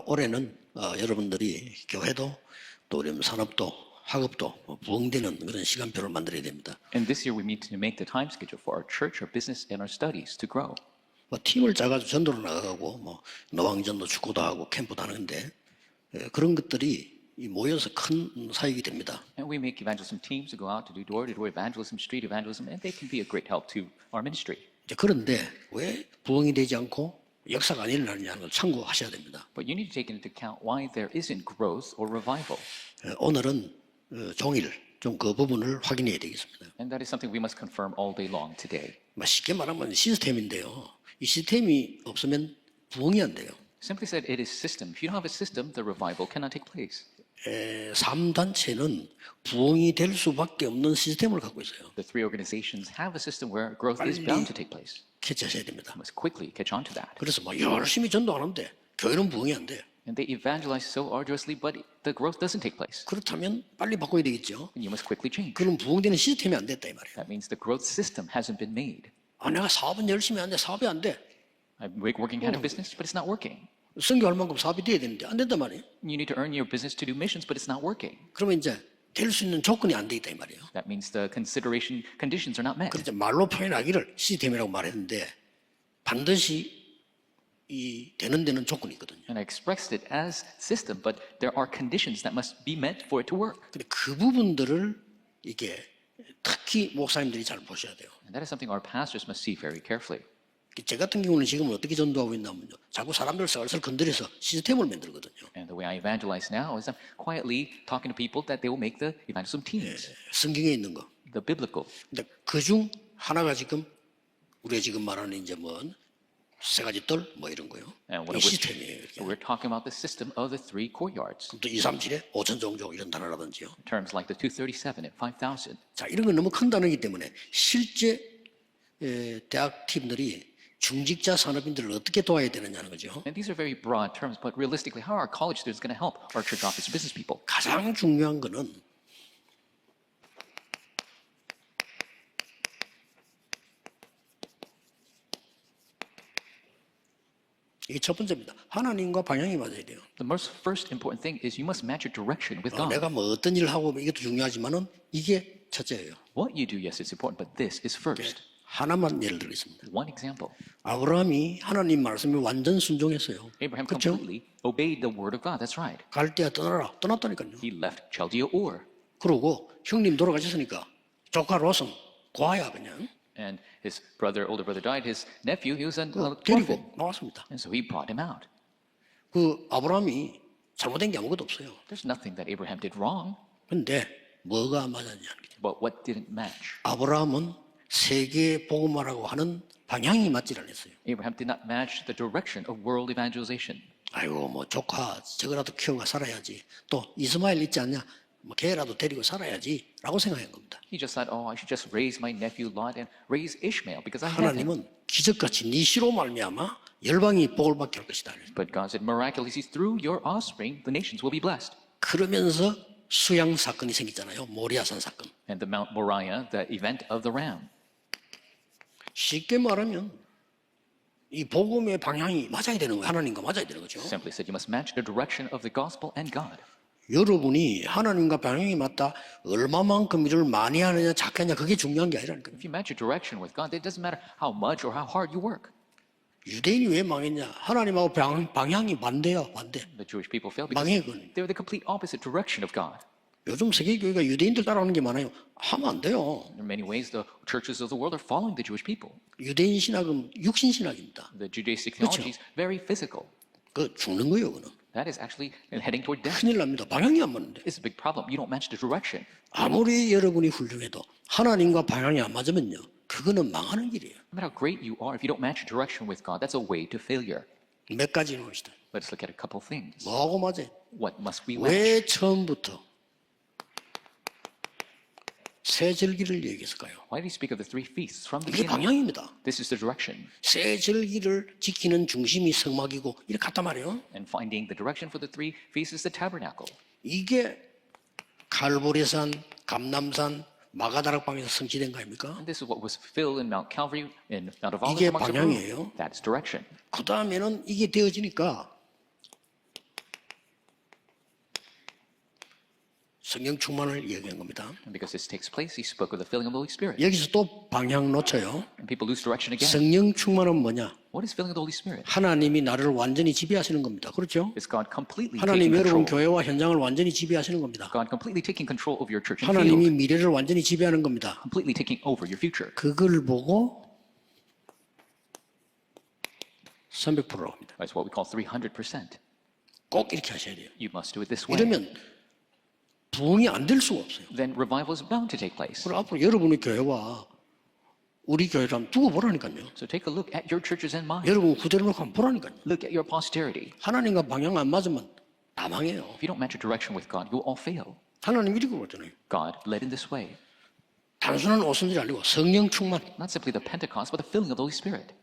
올해는 여러분들이 교회도 또 우리 산업도 학업도 부흥되는 그런 시간표를 만들어야 됩니다. And this year we need to make the time schedule for our church, our business, and our studies to grow. 팀을 짜가지고 전도로 나가고 노왕전도 축구도 하고 캠프도 하는데 그런 것들이 모여서 큰 사역이 됩니다. And we make evangelism teams to go out to do door-to-door evangelism, street evangelism, and they can be a great help to our ministry. 그런데 왜 부흥이 되지 않고 역사가 안 일어나느냐는 걸 참고하셔야 됩니다. But you need to take into account why there isn't growth or revival. 오늘은 종일 좀 그 부분을 확인해야 되겠습니다. And that is something we must confirm all day long today. 쉽게 말하면 시스템인데요. 이 시스템이 없으면 부흥이 안 돼요. Simply said, it is system. If you don't have a system, the revival cannot take place. 3단체는 부흥이 될 수밖에 없는 시스템을 갖고 있어요. The three organizations have a system where growth is bound to take place. 캐치하셔야 됩니다. You must quickly catch on to that. 그래서 열심히 전도하는데 교회는 부흥이 안 돼. And they evangelize so arduously, but the growth doesn't take place. 그렇다면 빨리 바꿔야 되겠죠. And you must quickly change. 그럼 부흥되는 시스템이 안 됐다 이 말이에요. That means the growth system hasn't been made. 내가 사업은 열심히 하는데 사업이 안 돼. I'm working at a business, but it's not working. 선교할 만큼 사업이 돼야 되는데 안 된단 말이에요. You need to earn your business to do missions, but it's not working. 그러면 이제 될 수 있는 조건이 안 돼 있다 이 말이에요. That means the conditions are not met. 그래서 말로 표현하기를 시스템이라고 말했는데 반드시 이 되는 데는 조건이 있거든요. And I expressed it as system, but there are conditions that must be met for it to work. 근데 그 부분들을 이게 특히 목사님들이 잘 보셔야 돼요. And that is something our pastors must see very carefully. 제 같은 경우는 지금 어떻게 전도하고 있냐면요. 자꾸 사람들 살살 건드려서 시스템을 만들거든요. And the way I evangelize now is I'm quietly talking to people that they will make the evangelism teams, 성경에 있는 거. the biblical. 근데 그중 하나가 지금 우리가 지금 말하는 이제 세 가지 뜰 이런 거요. And 이 시스템이에요. 이렇게. we're talking about the system of the three courtyards. 또 237에 5천 종족 이런 단어라든지요. Terms like the 237 and 5,000. 자, 이런 건 너무 큰 단어이기 때문에 실제 대학 팀들이 중직자 산업인들을 어떻게 도와야 되느냐는 거죠. And these are very broad terms, but realistically, how are our college students going to help our church office business people? 가장 중요한 거는 이게 첫 번째입니다. 하나님과 방향이 맞아야 돼요. The most first important thing is you must match your direction with God. 내가 어떤 일을 하고 이것도 중요하지만은 이게 첫째예요. What you do, yes, it's important, but this is first. 하나만 예를 들겠습니다. One example. 아브라함이 하나님 말씀에 완전 순종했어요. Abraham 그렇죠? completely obeyed the word of God. That's right. 갈대아 떠나라. 떠났다니까요. He left Chaldea Ur. 그러고 형님 돌아가셨으니까 조카 롯은 고아야 그냥. And his older brother died. His nephew, he was an 데리고 orphan. 나왔습니다. And so he brought him out. 그 아브라함이 잘못된 게 아무것도 없어요. There's nothing that Abraham did wrong, 근데 뭐가 맞았냐는 거죠. but what didn't match? 아브라함은 세계 복음화라고 하는 방향이 맞질 않았어요. Abraham did not match the direction of world evangelization. 아이고 조카 저거라도 키워가 살아야지. 또 이스마엘 있지 않냐? 걔라도 데리고 살아야지라고 생각한 겁니다. He just thought, I should just raise my nephew Lot and raise Ishmael because I have him. 하나님은 기적같이 네 씨로 말미암아 열방이 복을 받게 할 것이다. But God said, miraculously, through your offspring, the nations will be blessed. 그러면서 수양 사건이 생기잖아요. 모리아산 사건. And the Mount Moriah, the event of the ram. 쉽게 말하면 이 복음의 방향이 맞아야 되는 거예요. 하나님과 맞아야 되는 거죠. Simply said, you must match the direction of the gospel and God. 여러분이 하나님과 방향이 맞다 얼마만큼 일을 많이 하느냐 작게 하느냐 그게 중요한 게 아니라니까요. If you match your direction with God, it doesn't matter how much or how hard you work. 유대인이 왜 망했냐? 하나님하고 방향이 반대야 반대. The Jewish people failed because 망해 그건. they were the complete opposite direction of God. 요즘 세계교회가 유대인들 따라오는 게 많아요. 하면 안 돼요. In many ways, the churches of the world are following the Jewish people. 유대인 신학은 육신 신학입니다. The Judaistic theology is very physical. 그 죽는 거예요, 그는. That is actually heading toward death. 큰일 납니다. 방향이 안 맞는데. It's a big problem. You don't match the direction. 아무리 여러분이 훌륭해도 하나님과 방향이 안 맞으면요. 그거는 망하는 길이에요. No matter how great you are, if you don't match your direction with God, that's a way to failure. 몇 가지 봅시다. Let's look at a couple things. 뭐하고 맞아요? What must we match? 왜 처음부터 새 절기를 얘기했을까요? Why did he speak of the three feasts from the 이게 beginning? 방향입니다. This is the direction. 새 절기를 지키는 중심이 성막이고 이렇게 갔단 말이에요. And finding the direction for the three feasts is the tabernacle. 이게 갈보리산, 감남산, 마가다락방에서 성취된 거 아닙니까? And this is what was fulfilled in Mount Calvary, in Mount of 이게 Olives, amongst the 방향이에요. That's direction. 그 다음에는 이게 되어지니까 성령 충만을 이야기한 겁니다. And because this takes place, he spoke of the filling of the Holy Spirit. 여기서 또 방향 놓쳐요. And people lose direction again. 성령 충만은 뭐냐? What is filling of the Holy Spirit? 하나님이 나를 완전히 지배하시는 겁니다. 그렇죠? It's God completely 하나님 taking 여러분 control. 교회와 현장을 완전히 지배하시는 겁니다. God completely taking control of your church and 하나님이 field. 미래를 완전히 지배하는 겁니다. Completely taking over your future. 그걸 보고 300%로 합니다. That's what we call 300%. 꼭 이렇게 하셔야 돼요. You must do it this way. 이러면 부흥이 안 될 수가 없어요. Then revival is bound to take place. 그럼 앞으로 여러분의 교회와 우리 교회를 한번 두고 보라니까요. So take a look at your churches and mine. 여러분 구대를 놓고 한번 보라니까요. Look at your posterity. 하나님과 방향 안 맞으면 다 망해요. If you don't match your direction with God, you'll all fail. 하나님 이렇게 그러잖아요. God led in this way. 단순한 오순절이 아니고 성령 충만. Not simply the Pentecost, but the filling of the Holy Spirit.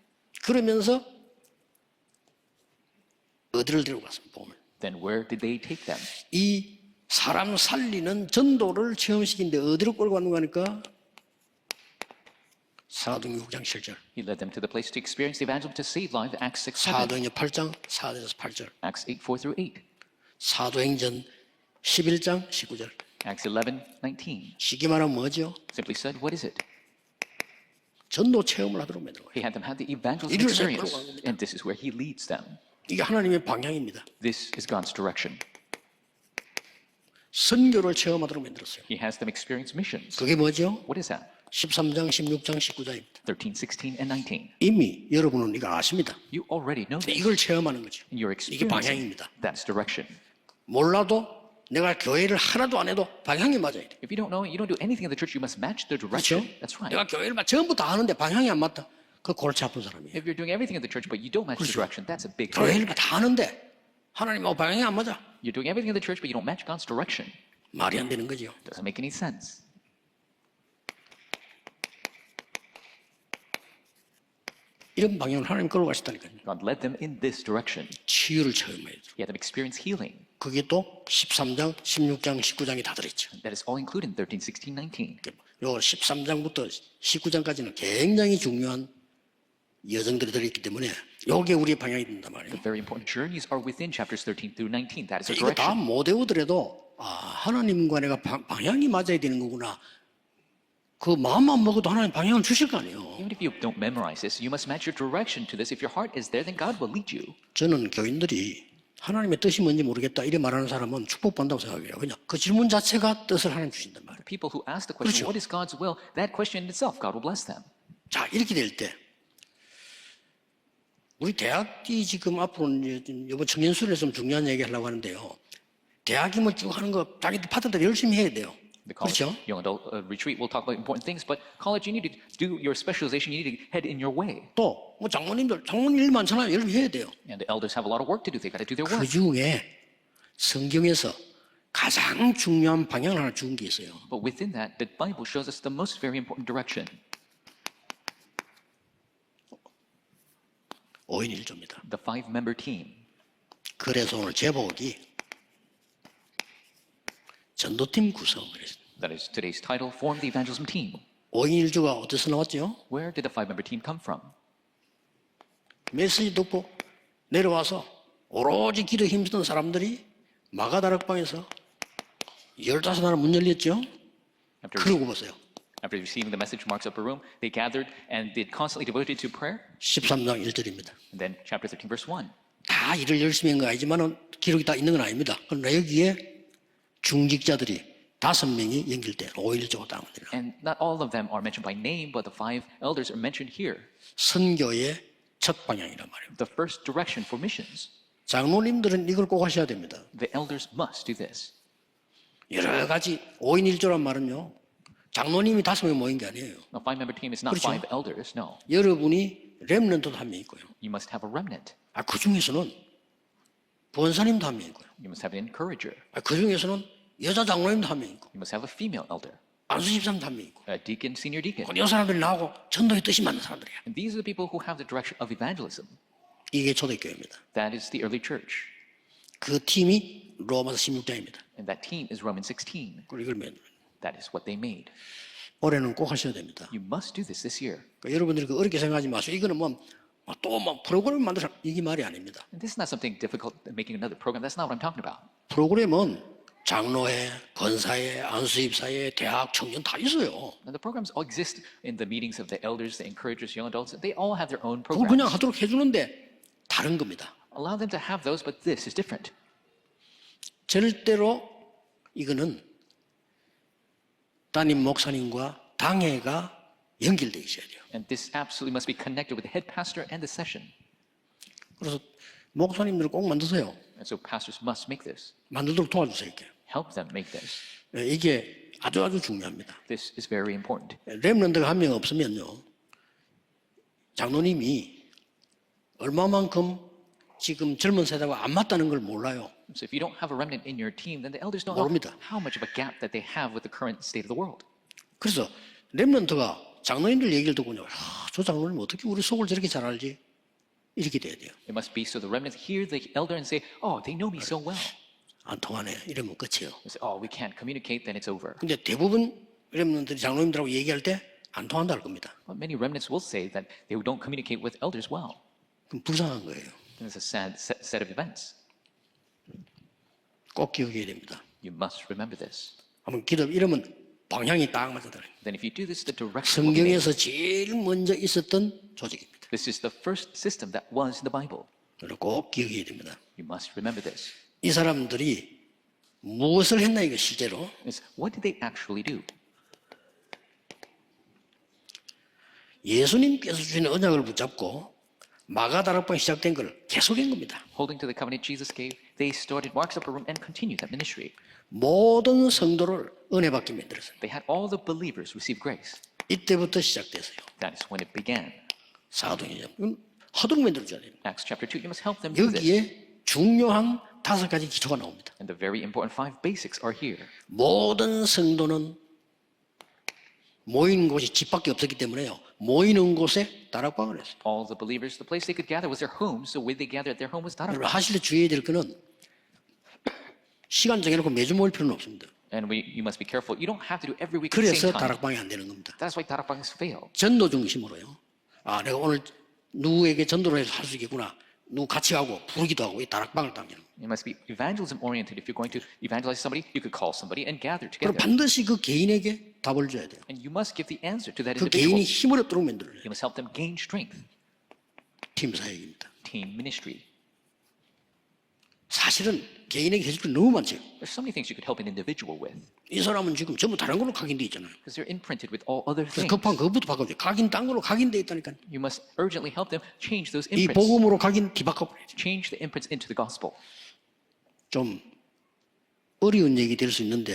그러면서 어디를 데리고 갔습니까? 보면 Then where did they take them? 이 사람 살리는 전도를 체험시키는데 어디로 끌고 갔는가 하니까 사도행 6장 7절, He led them to the place to experience the evangelism to save lives, Acts 6, 7, 사도행전 8장 4절에서 8절, Acts 8, 4 through 8, 사도행전 11장 19절. Acts 11, 19. 쉽게 말하면 뭐죠? Simply said, what is it? 전도 체험을 하도록 만든 거예요. He had them have the evangelism 이를 experience. 끌고 간 겁니다. And this is where he leads them. 이게 하나님의 방향입니다. This is God's direction. 선교를 체험하도록 만들었어요. He has them experience missions. 그게 뭐죠? What is that? 13장, 16장, 19장입니다. 13, 16, and 19. 이미 여러분은 이거 아십니다. You already know 근데 this. 이걸 체험하는 거죠. And you're 이게 experiencing. 방향입니다. That's direction. 몰라도 내가 교회를 하나도 안 해도 방향이 맞아야 돼. If you don't know it, you don't do anything in the church, you must match the 그렇죠? direction. That's right. 내가 교회를 막 전부 다 하는데 방향이 안 맞다. 그 골치 아픈 사람이에요. If you're doing everything in the church, but you don't match the 그렇죠. direction, that's a big 교회를 break. 다 하는데 하나님하고 방향이 안 맞아. You're doing everything in the church, but you don't match God's direction. 말이 안 되는 거죠. Doesn't make any sense. 이런 방향을 하나님 끌고 가셨다니까요. God led them in this direction. 치유를 체험해야 돼. He had them experience healing. 그게 또 13장, 16장, 19장이 다 들어있죠. That is all included in 13, 16, 19. 요 13장부터 19장까지는 굉장히 중요한 여정들이 들어있기 때문에 요게 우리의 방향이 된단 말이에요. The very important journeys are within chapters 13 through 19. That is a 이거 다 direction. 못 외우더라도 하나님과 내가 방향이 맞아야 되는 거구나. 그 마음만 먹어도 하나님 방향을 주실 거 아니에요. Even if you don't memorize this, you must match your direction to this. If your heart is there, then God will lead you. 저는 교인들이 하나님의 뜻이 뭔지 모르겠다 이래 말하는 사람은 축복받는다고 생각해요. 그냥 그 질문 자체가 뜻을 하나님 주신단 말이에요. People who ask the question, 그렇죠. what is God's will? That question in itself, God will bless them. 자, 이렇게 될 때 우리 대학이 지금 앞으로 이번 청년수련에서 좀 중요한 얘기 하려고 하는데요. 대학임을 쭉 하는 거 자기들 파트들 열심히 해야 돼요. The college 그렇죠? young adult retreat will talk about important things, but college, you need to do your specialization. You need to head in your way. 또 뭐 장모님 일 많잖아요. 열심히 해야 돼요. And the elders have a lot of work to do. They got to do their 그 work. 중에 성경에서 가장 중요한 방향을 하나 준 게 있어요. But within that, the Bible shows us the most very important direction. 5인 1조입니다. The 5-member team. 그래서 오늘 제목이 전도팀 구성을 했어요. That is today's title, Form the Evangelism Team. 5인 1조가 어디서 나왔죠? Where did the 5-member team come from? 메시지 듣고 내려와서 오로지 기도 힘쓰던 사람들이 마가다락방에서 15나라 문 열렸죠? 그러고 보세요. After receiving the message from Mark's upper room, they gathered and did constantly devoted to prayer. 13장 1절입니다. And then chapter 13, verse 1. 다 일을 열심히 한 거 아니지만 기록이 다 있는 건 아닙니다. 그러나 여기에 중직자들이 5명이 연결돼 5인 1조가 딱 만들어요. And not all of them are mentioned by name, but the 5 elders are mentioned here. 선교의 첫 방향이란 말이에요. The first direction for missions. 장로님들은 이걸 꼭 하셔야 됩니다. The elders must do this. 여러 가지 5인 1조란 말은요. 장로님이 5명 모인 게 아니에요. The 5-member team is not 그렇죠. 5 elders, no. 여러분이 렘넌트도 한 명 있고요. You must have a remnant. 그 중에서는 권사님도 한 명 있고요. You must have an encourager. 그 중에서는 여자 장로님도 한 명 있고 You must have a female elder, 안수 집사님도 한 명 있고 a deacon, senior deacon. 이 사람들이 나오고 전도의 뜻이 맞는 사람들이야. And these are the people who have the direction of evangelism. 이게 초대교회입니다. That is the early church. 그 팀이 로마서 16장입니다. And that team is Romans 16. 그리고 이걸 맨 That is what they made. 올해는 꼭 하셔야 됩니다. You must do this year. 그러니까 여러분들이 어렵게 생각하지 마세요. 이거는 또 프로그램 만들어 이게 말이 아닙니다. And this is not something difficult, making another program. That's not what I'm talking about. 프로그램은 장로회, 권사회, 안수입사회, 대학, 청년 다 있어요. Now, the programs all exist in the meetings of the elders, the encouragers, young adults. They all have their own 그걸 그냥 programs. 하도록 해주는데 다른 겁니다. Allow them to have those, but this is different. 절대로 이거는 담임 목사님과 당회가 연결돼 있어야 돼요. And this absolutely must be connected with the head pastor and the session. 그래서 목사님들 꼭 만드세요. And so pastors must make this. 만들도록 도와주세요. 이렇게. Help them make this. 이게 아주 중요합니다. This is very important. 렘넌트가 한 명 없으면요, 장로님이 얼마만큼 지금 젊은 세대와 안 맞다는 걸 몰라요. So if you don't have a remnant in your team, then the elders don't 모릅니다. know how much of a gap that they have with the current state of the world. 그래서 렘넌트가 장로님들 얘기를 듣고 저 장로님 어떻게 우리 속을 저렇게 잘 알지? 이렇게 돼야 돼요. It must be so the remnant hear the elder and say, "Oh, they know me so well." 안 통하네. 이러면 끝이에요. They say, "Oh, we can't communicate." Then it's over. 근데 대부분 렘넌트들이 장로님들하고 얘기할 때 안 통한다 할 겁니다. But many remnants will say that they don't communicate with elders well. 그럼 불쌍한 거예요. And it's a sad set of events. 꼭 기억해야 됩니다. You must remember this. 한번 이러면 방향이 딱 맞아들어요. Then if you do this, the direction will be made. 성경에서 제일 먼저 있었던 조직입니다. This is the first system that was in the Bible. 그리고 꼭 기억해야 됩니다. You must remember this. 이 사람들이 무엇을 했나 이거 실제로? It's, what did they actually do? 예수님께서 주신 언약을 붙잡고 마가다락방이 시작된 걸 계속한 겁니다. Holding to the covenant Jesus gave, they started Mark's Upper Room and continued that ministry. 모든 성도를 은혜 받게 만들었어요. They had all the believers receive grace. 이때부터 시작됐어요. That is when it began. 사도행전. 이건 하도록 만들어줘야 돼요. Acts chapter 2, you must help them do this. 여기에 중요한 5가지 기초가 나옵니다. And the very important 5 basics are here. 모든 성도는 모이는 곳이 집밖에 없었기 때문에요. 모이는 곳에 다락방을 했어요. All the believers, the place they could gather was their home, so where they gathered at their home was 여러분 Darak. 하실 때 주의해야 될 거는 시간 정해놓고 매주 모일 필요는 없습니다. And you must be careful. You don't have to do every week at the 그래서 same time. 다락방이 안 되는 겁니다. That's why Darakbangs fail. 전도 중심으로요. 아, 내가 오늘 누구에게 전도를 해서 할 수 있겠구나. 누구 같이 가고 부르기도 하고 이 다락방을 당기는. It must be evangelism oriented. If you're going to evangelize somebody, you could call somebody and gather 그럼 together. 반드시 그 개인에게 답을 줘야 돼요. And you must give the answer to that 그 개인이 individual. 힘을 얻도록 만들어요. You must help them gain strength. 팀 사역입니다. Team ministry. 사실은 개인에게 해줄 게 너무 많죠. There's so many things you could help an individual with 이 사람은 지금 전부 다른 걸로 각인돼 있잖아요. because they're imprinted with all other 그래서 things. 급한 그것부터 바꿔줘요. 각인 딴 걸로 각인돼 있다니까. You must urgently help them change those 이 imprints. 복음으로 각인 뒤바꿔버려야 돼요. Change the imprints into the gospel. 좀 어려운 얘기 될 수 있는데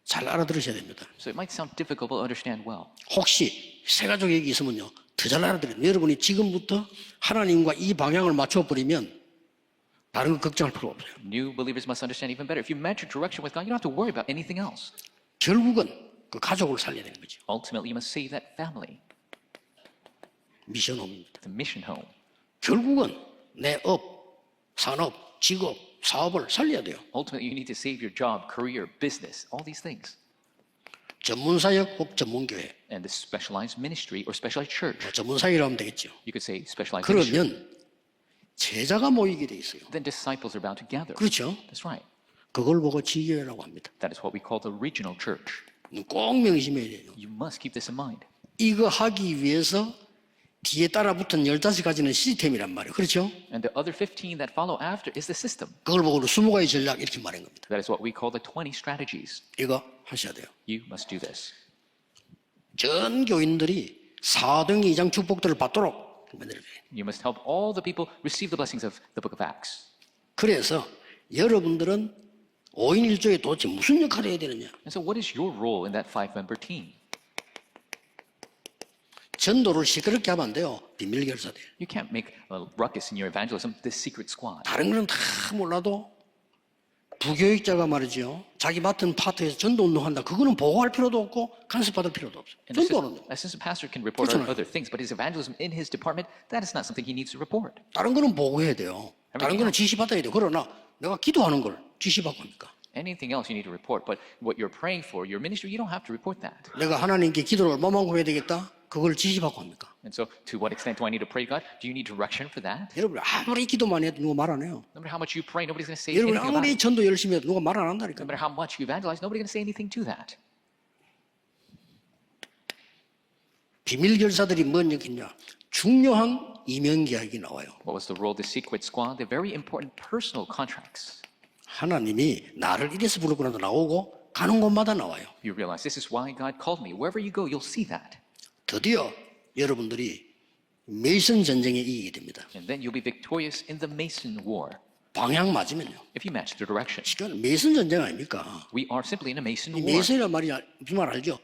잘 알아들으셔야 됩니다. So it might sound difficult to understand well. 혹시 세가족 얘기 있으면요 더 잘 알아들어요. 여러분이 지금부터 하나님과 이 방향을 맞춰버리면 다른 거 걱정할 필요 없어요. New believers must understand even better. If you match your direction with God, you don't have to worry about anything else. 결국은 그 가족을 살려야 되는 거죠. Ultimately, you must save that family, 미션홈입니다. the mission home. 결국은 내 업, 산업, 직업, 사업을 살려야 돼요. Ultimately, you need to save your job, career, business, all these things. 전문사역 혹 전문교회. And the specialized ministry or specialized church. 전문사역이라고 하면 되겠죠. You could say specialized ministry. 그러면 제자가 모이게 돼 있어요. Then disciples are bound to gather. 그렇죠. That's right. 그걸 보고 지교회라고 합니다. That is what we call the regional church. 꼭 명심해야 돼요. You must keep this in mind. 이거 하기 위해서 뒤에 따라붙은 15가지는 시스템이란 말이에요. 그렇죠? And the other 15 that follow after is the system. 그걸 보고 20가지 전략 이렇게 말한 겁니다. That is what we call the 20 strategies. 이거 하셔야 돼요. You must do this. 전 교인들이 사도행전 2장 축복들을 받도록 만들어줘요. You must help all the people receive the blessings of the book of Acts. 그래서 여러분들은 5인 1조에 도대체 무슨 역할을 해야 되느냐? And so what is your role in that 5-member team? 전도를 시끄럽게 하면 안 돼요. 비밀 결사들. You can't make a ruckus in your evangelism, this secret squad. 다른 거는 다 몰라도 부교육자가 말이죠. 자기 맡은 파트에서 전도 운동한다. 그거는 보고할 필요도 없고 간섭받을 필요도 없어요. And the 전도는 assistant pastor can report on other things, but his evangelism in his department, that is not something he needs to report. 다른 거는 보고해야 돼요. 다른 거는 지시받아야 돼요. 그러나 내가 기도하는 걸 지시받고 합니까? Anything else you need to report, but what you're praying for, your ministry, you don't have to report that. 내가 하나님께 기도를 얼마만큼 해야 되겠다? 그걸 지시받고 합니까? And so, to what extent do I need to pray to God? Do you need direction for that? 여러분 아무리 기도만 해도 누가 말 안 해요. No matter how much you pray, nobody's going to say 여러분 anything about 아무리 it. 전도 열심히 해도 누가 말 안 No 한다니까. matter how much you evangelize, nobody's going to say anything to that. 비밀 결사들이 뭔 얘기냐? 중요한 이면 계약이 나와요. What was the role of the secret squad? They're very important personal contracts. 하나님이 나를 이래서 부르구나도 나오고 가는 곳마다 나와요. You realize this is why God called me. Wherever you go, you'll see that. 드디어 여러분들이 메이슨 전쟁에 이기게 됩니다. And then you'll be victorious in the Mason War. 방향 맞으면요. If you match the direction. 지금 메이슨 전쟁 아닙니까? We are simply in a Mason 이 War. 메이슨이란 말이 말 알죠?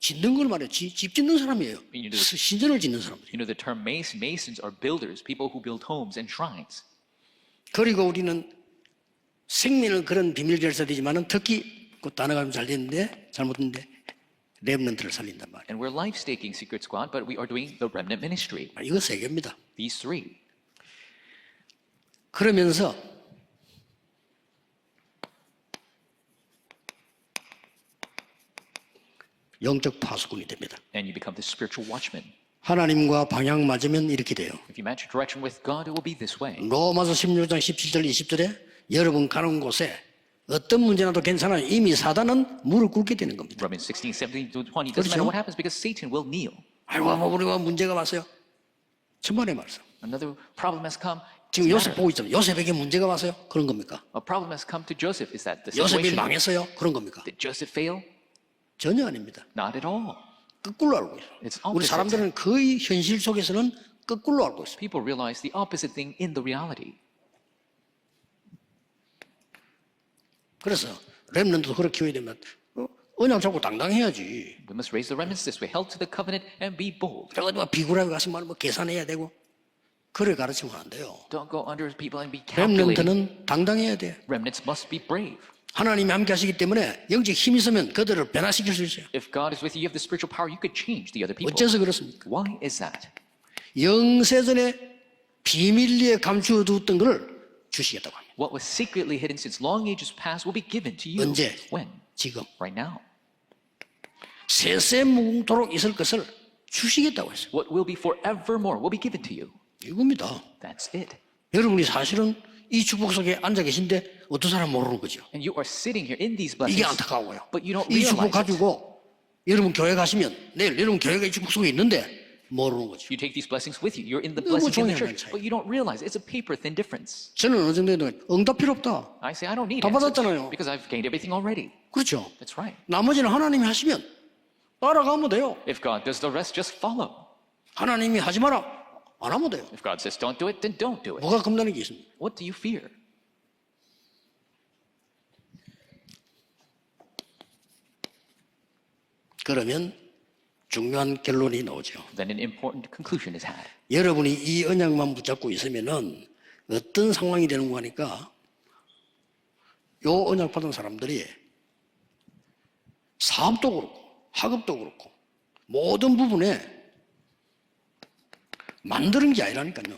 짓는 걸 말해요. 집 짓는 사람이에요. 신전을 짓는 사람들. You know the term mason. Masons are builders, people who build homes and shrines. 그리고 우리는 생명을 그런 비밀 결사되지만은 특히 그 단어가 잘 됐는데 잘못했는데 렘넌트를 살린단 말이에요. And we're life-staking secret squad, but we are doing the remnant ministry. 이거 세 개입니다. These three. 그러면서 영적 파수꾼이 됩니다. And you become the spiritual watchman. 하나님과 방향 맞으면 이렇게 돼요. If you match your direction with God, it will be this way. 로마서 16장 17절 20절에 여러분 가는 곳에 어떤 문제나도 괜찮아요. 이미 사단은 무릎 꿇게 되는 겁니다. Romans 16, 17 to 20. Doesn't 그렇죠? matter what happens because Satan will kneel. 아이고 우리가 문제가 왔어요. 천만의 말씀. Another problem has come. 지금 Doesn't 요셉 matter. 보고 있잖아요. 요셉에게 문제가 왔어요. 그런 겁니까? A problem has come to Joseph. Is that the 요셉이 situation? 망했어요. 그런 겁니까? Did Joseph fail? 전혀 아닙니다. Not at all. 거꾸로 알고 있어요. It's 우리 opposite. 사람들은 거의 현실 속에서는 거꾸로 알고 있어요. People realize the opposite thing in the reality. 그래서 렘넌트도 그렇게 키워야 되면 언약 잡고 당당해야지. We must raise the remnants this way, held to the covenant and be bold. 제가 뭐 비굴하게 가서 뭐 계산해야 되고 그래 가르치면 안 돼요. Don't go under people and be calculated. 렘넌트는 당당해야 돼. Remnants must be brave. 하나님이 함께 하시기 때문에 영적 힘이 있으면 그들을 변화시킬 수 있어요. If God is with you, you have the spiritual power, you could change the other people. 어째서 그렇습니까? Why is that? 영세전에 비밀리에 감추어두었던 것을 주시겠다고 합니다. What was secretly hidden since long ages past will be given to you. 언제? When? 지금 Right now. 세세무궁토록 있을 것을 주시겠다고 했어요. What will be forevermore will be given to you. 이겁니다. That's it. 여러분이 사실은 이 축복 속에 앉아 계신데 어떤 사람 모르는 거죠. And you are sitting here in these 이게 blessings. 안타까워요. But you don't 이 축복 realize it. 가지고 여러분 교회 가시면 내일 여러분 교회가 이 축복 속에 있는데 모르는 거죠. You take these blessings with you. You're in the 너무 blessing in the 중요한 church. 차이. But you don't realize it's a paper thin difference. 저는 어느 정도 되면 응답 필요 없다. I say I don't need 다 answers 받았잖아요. because I've gained everything already. 그렇죠. That's right. 나머지는 하나님이 하시면 따라가면 돼요. If God does the rest, just follow. 하나님이 하지 마라 안 하면 돼요. If God says don't do it, then don't do it. 뭐가 겁나는 게 있습니까? What do you fear? 그러면 중요한 결론이 나오죠. Then an important conclusion is had. 여러분이 이 언약만 붙잡고 있으면은 어떤 상황이 되는 거니까 요 언약 받은 사람들이 사업도 그렇고 학업도 그렇고 모든 부분에 만드는 게 아니라니까요.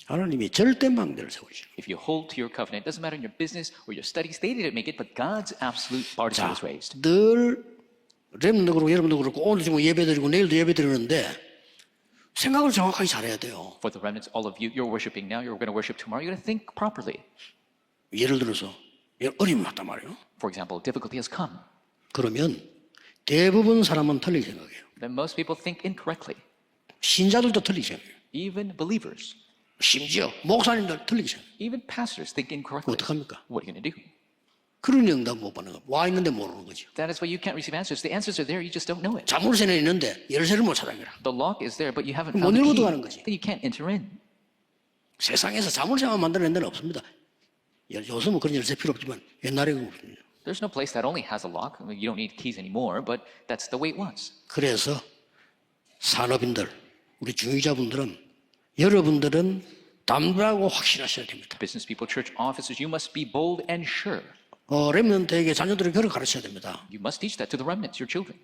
하나님이 절대 망대를 세우시죠. If you hold to your covenant, it doesn't matter in your business or your studies, they didn't make it, but God's absolute partisan 자, was raised. 늘 렘도 그렇고 여러분도 그렇고 오늘 지금 예배드리고 내일도 예배드리는데 생각을 정확하게 잘해야 돼요. For the remnants, all of you, you're worshiping now, you're going to worship tomorrow, you're going to think properly. 예를 들어서 어려움이 왔단 말이에요. For example, difficulty has come. 그러면 대부분 사람은 틀리게 생각해요. Then most people think incorrectly. 신자들도 틀리게 생각해요. Even believers, 심지어 목사님들 틀리게 생각해요. even pastors think incorrectly. 어떡합니까? What are you going to do? 그런 응답 못 받는 거. 와 있는데 모르는 거죠. That is why you can't receive answers. The answers are there, you just don't know it. 자물쇠는 있는데 열쇠를 못 찾아내라. The lock is there, but you haven't 못 found the 열고 key. 들어가는 거지. Then you can't enter in. 세상에서 자물쇠만 만들어낸 데는 없습니다. 요즘은 그런 열쇠 필요 없지만 옛날에 그렇습니다. There's no place that only has a lock. I mean, you don't need keys anymore, but that's the way it was. 그래서 산업인들, 우리 중위자분들은 여러분들은 담대하고 확실하셔야 됩니다. Business people, church officers, you must be bold and sure. 렘넌트에게 자녀들을 그렇게 가르쳐야 됩니다. You must teach that to the remnants, your children.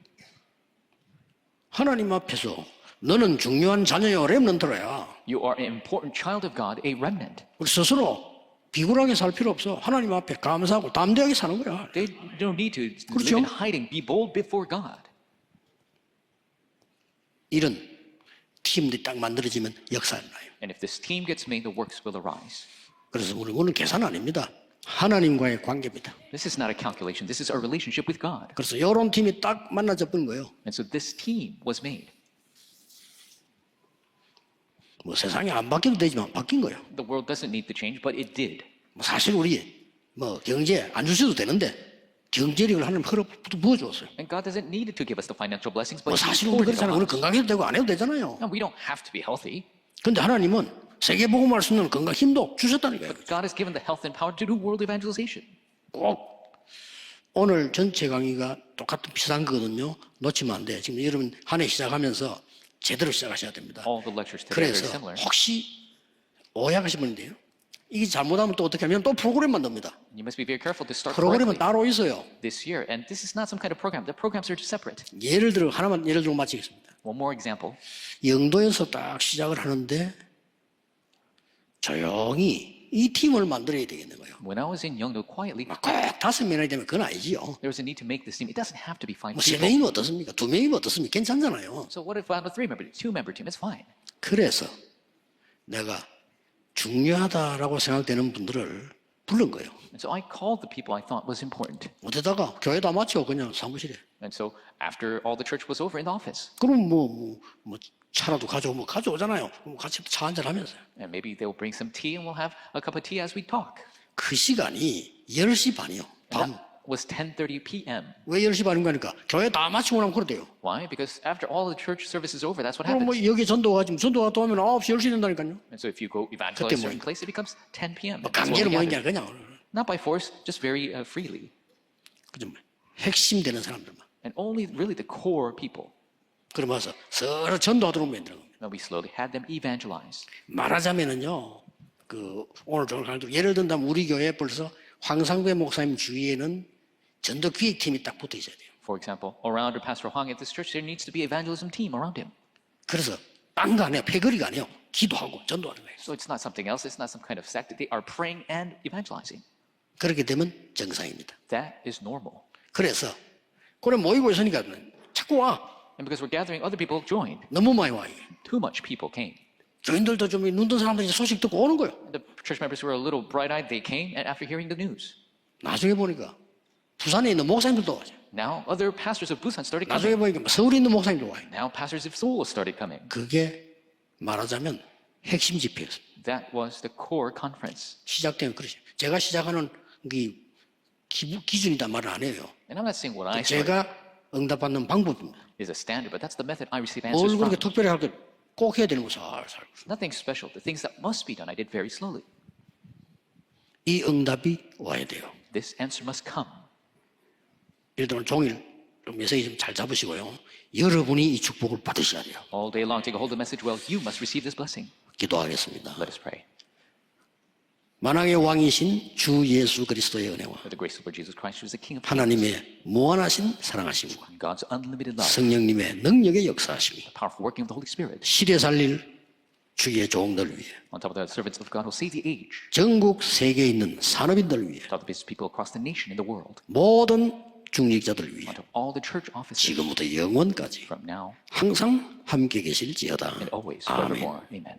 하나님 앞에서 너는 중요한 자녀요 렘넌트로야. You are an important child of God, a remnant. 우리 스스로 비굴하게 살 필요 없어. 하나님 앞에 감사하고 담대하게 사는 거야. They don't need to live 그렇죠? in hiding. Be bold before God. 이런 팀들이 딱 만들어지면 역사가 나요. And if this team gets made, the works will arise. 그래서 우리는 계산 아닙니다. 하나님과의 관계입니다. This is not a calculation. This is our relationship with God. 그래서 이런 팀이 딱 만나져 버린 거예요. And so this team was made. 뭐 세상이 안 바뀌어도 되지만 바뀐 거예요. The world doesn't need to change, but it did. 뭐 사실 우리 뭐 경제 안 주셔도 되는데 경제력을 하나님 흘러 부어주었어요. And God doesn't need to give us the financial blessings, but 뭐 He 사실 우리 poured it 그렇잖아요. on 우리 us. 건강해도 되고 안 해도 되잖아요. And we don't have to be healthy. 근데 하나님은 세계 복음할 수 있는 건강 힘도 주셨다니까요. God has given the health and power to do world evangelization. 꼭 오늘 전체 강의가 똑같은 비슷한 거거든요. 놓치면 안 돼. 지금 여러분 한 해 시작하면서 제대로 시작하셔야 됩니다. All the lectures today are very 그래서 similar. 혹시 오해하시면 돼요. 이게 잘못하면 또 어떻게 하면 또 프로그램 만듭니다. You must be very careful to start 프로그램은 correctly 따로 있어요. this year. And this is not some kind of program. The programs are separate. 예를 들어 하나만 예를 들어 마치겠습니다. One more example. 영도에서 딱 시작을 하는데 조용히 이 팀을 만들어야 되겠는 거예요. When I was in Yeongdo, quietly, 꼭 5명이 되면 그건 아니지요. there was a need to make this team. It doesn't have to be 5 뭐 people. 3명이면 어떻습니까? 2명이면 어떻습니까? 괜찮잖아요. So what if I have a 3-member, 2-member team? It's fine. 그래서 내가 중요하다라고 생각되는 분들을 부른 거예요. And so I called the people I thought was important. 어디다가 교회 다 마치고 그냥 사무실에. And so after all the church was over in the office, 그럼 뭐 차라도 가져오면 가져오잖아요. 그럼 같이 차 한잔 하면서요. and maybe they'll bring some tea and we'll have a cup of tea as we talk. 그 시간이 10시 반이요. 밤. That was 10:30 p.m. 왜 10시 반인가 하니까 교회 다 마치고 나면 그러대요. Why? Because after all the church service is over, that's what 그럼 뭐 happens. 여기 전도가 지금 전도가 또 하면 9시 10시 된다니까요. And so if you go evangelize 그때 a certain 모이니까. place, it becomes 10 p.m. 뭐 That's when 강제로 we 모인 게 gather. 아니라 그냥 Not by force, just very freely. 그죠? 핵심 되는 사람들만. And only really the core people. 그러면서 서로 전도하도록 만드는 겁니다. And we slowly had them evangelize. 말하자면은요. 그 오늘 저를 강조 예를 든다면 우리 교회 벌써 황상배 목사님 주위에는 전도 기획팀이 딱 붙어 있어야 돼요. For example, around Pastor Hwang at this church, there needs to be evangelism team around him. 그래서 딴 거 아니에요. 패거리가 아니에요. 기도하고 전도하는 거예요. So it's not something else. It's not some kind of sect. They are praying and evangelizing. 그렇게 되면 정상입니다. That is normal. 그래서 그래 모이고 있으니까 자꾸 와. And because we're gathering, other people joined. 너무 많이 와. 이게. Too much people came. 교인들도 좀 눈뜬 사람들이 소식 듣고 오는 거예요. The church members who were a little bright-eyed, they came, and after hearing the news, 나중에 보니까 부산에 있는 목사님들도 와요. now other pastors of Busan started 나중에 coming. 보니까 서울에 있는 목사님도 와요. Now pastors of Seoul started coming. 그게 말하자면 핵심 집회였습니다. That was the core conference. 시작되면 그러죠. 제가 시작하는 게 기준이다 말을 안 해요. And I'm not saying what I started 제가 응답받는 방법입니다. is a standard, but that's the method I receive 뭘 answers 그렇게 from. 특별히 할 게 꼭 해야 되는 거 살살. Nothing special. The things that must be done, I did very slowly. 이 응답이 와야 돼요. This answer must come. 예를 들어 종일 좀 메시지 좀 잘 잡으시고요. 여러분이 이 축복을 받으셔야 돼요. All day long, take a hold of the message well. You must receive this blessing. 기도하겠습니다. Let us pray. 만왕의 왕이신 주 예수 그리스도의 은혜와 With the grace of Lord Jesus Christ, who is the King of Kings, 하나님의 무한하신 사랑하심과 and God's unlimited love, 성령님의 능력의 역사하심이 the powerful working of the Holy Spirit, 시대 살릴 주의 종들 위해 on top of the servants of God who save the age, 전국 세계에 있는 산업인들 위해 on top of the business people across the nation and the world, 모든 중직자들 위해 on top of all the church offices, 지금부터 영원까지 from now 항상 함께 계실지어다. and always, 아멘. forevermore. Amen.